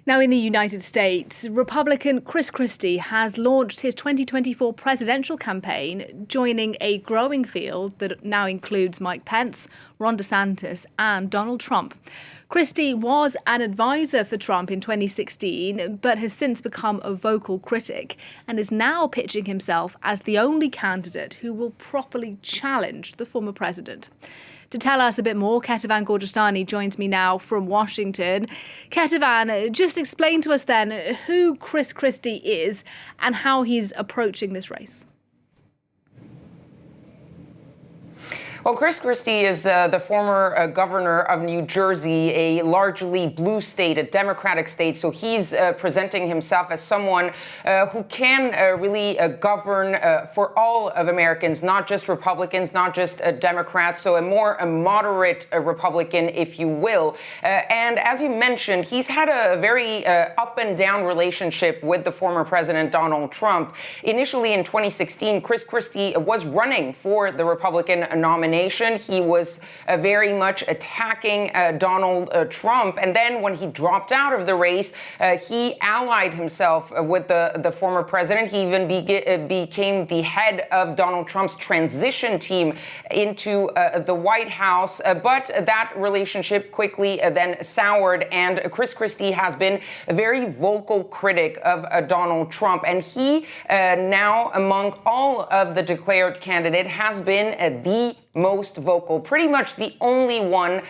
Now, in the United States, Republican Chris Christie has launched his 2024 presidential campaign, joining a growing field that now includes Mike Pence, Ron DeSantis, and Donald Trump. Christie was an advisor for Trump in 2016, but has since become a vocal critic and is now pitching himself as the only candidate who will properly challenge the former president. To tell us a bit more, Ketavan Gorjestani joins me now from Washington. Ketavan, just explain to us then who Chris Christie is and how he's approaching this race. Well, Chris Christie is the former governor of New Jersey, a largely blue state, a Democratic state. So he's presenting himself as someone who can really govern for all of Americans, not just Republicans, not just Democrats. So a moderate Republican, if you will. And as you mentioned, he's had a very up and down relationship with the former president, Donald Trump. Initially in 2016, Chris Christie was running for the Republican nomination. He was very much attacking Donald Trump. And then when he dropped out of the race, he allied himself with the former president. He even became the head of Donald Trump's transition team into the White House. But that relationship quickly then soured. And Chris Christie has been a very vocal critic of Donald Trump. And he now, among all of the declared candidates, has been the most vocal, pretty much the only one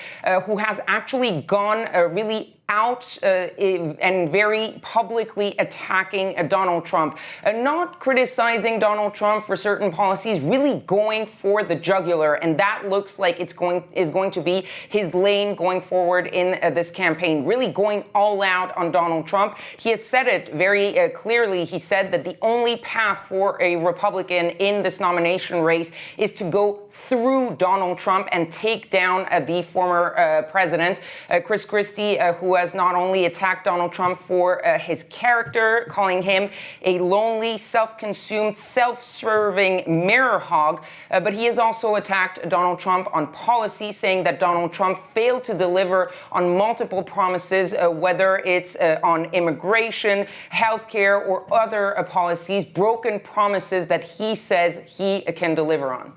who has actually gone really out and very publicly attacking Donald Trump, not criticizing Donald Trump for certain policies, really going for the jugular. And that looks like is going to be his lane going forward in this campaign, really going all out on Donald Trump. He has said it very clearly. He said that the only path for a Republican in this nomination race is to go through Donald Trump and take down the former president. Chris Christie, who has not only attacked Donald Trump for his character, calling him a lonely, self-consumed, self-serving mirror hog, but he has also attacked Donald Trump on policy, saying that Donald Trump failed to deliver on multiple promises, whether it's on immigration, healthcare, or other policies, broken promises that he says he can deliver on.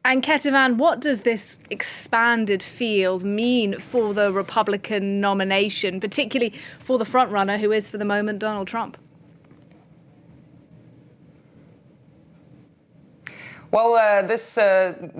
And Ketavan, what does this expanded field mean for the Republican nomination, particularly for the frontrunner, who is for the moment Donald Trump? Well, this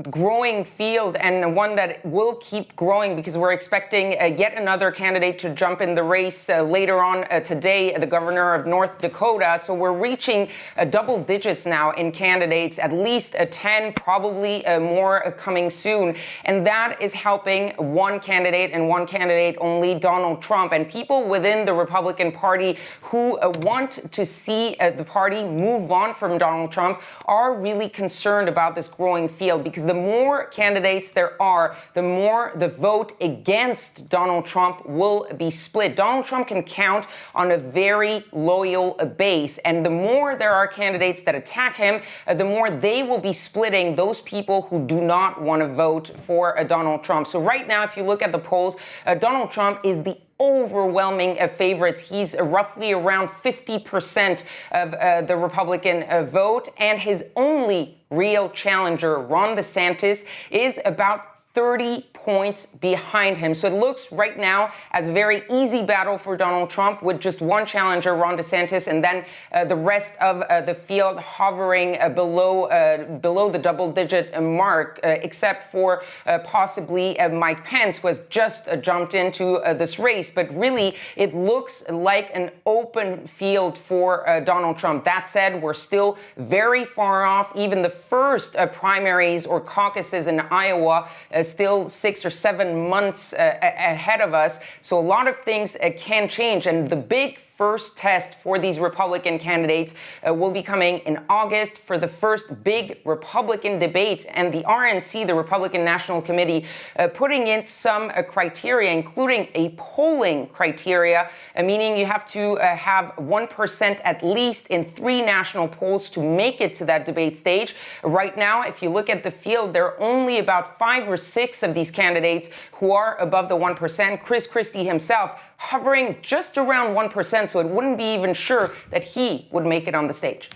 growing field, and one that will keep growing, because we're expecting yet another candidate to jump in the race later on today, the governor of North Dakota. So we're reaching double digits now in candidates, at least 10, probably more coming soon. And that is helping one candidate and one candidate only, Donald Trump. And people within the Republican Party who want to see the party move on from Donald Trump are really concerned about this growing field, because the more candidates there are, the more the vote against Donald Trump will be split. Donald Trump can count on a very loyal base, and the more there are candidates that attack him, the more they will be splitting those people who do not want to vote for Donald Trump. So right now, if you look at the polls, Donald Trump is the overwhelming favorites. He's roughly around 50% of the Republican vote, and his only real challenger, Ron DeSantis, is about 30 points behind him. So it looks right now as a very easy battle for Donald Trump, with just one challenger, Ron DeSantis, and then the rest of the field hovering below the double-digit mark, except for possibly Mike Pence, who has just jumped into this race. But really, it looks like an open field for Donald Trump. That said, we're still very far off. Even the first primaries or caucuses in Iowa still 6 or 7 months ahead of us. So a lot of things can change. And the big first test for these Republican candidates will be coming in August for the first big Republican debate. And the RNC, the Republican National Committee, putting in some criteria, including a polling criteria, meaning you have to have 1% at least in 3 national polls to make it to that debate stage. Right now, if you look at the field, there are only about 5 or 6 of these candidates who are above the 1%. Chris Christie himself hovering just around 1%, so it wouldn't be even sure that he would make it on the stage.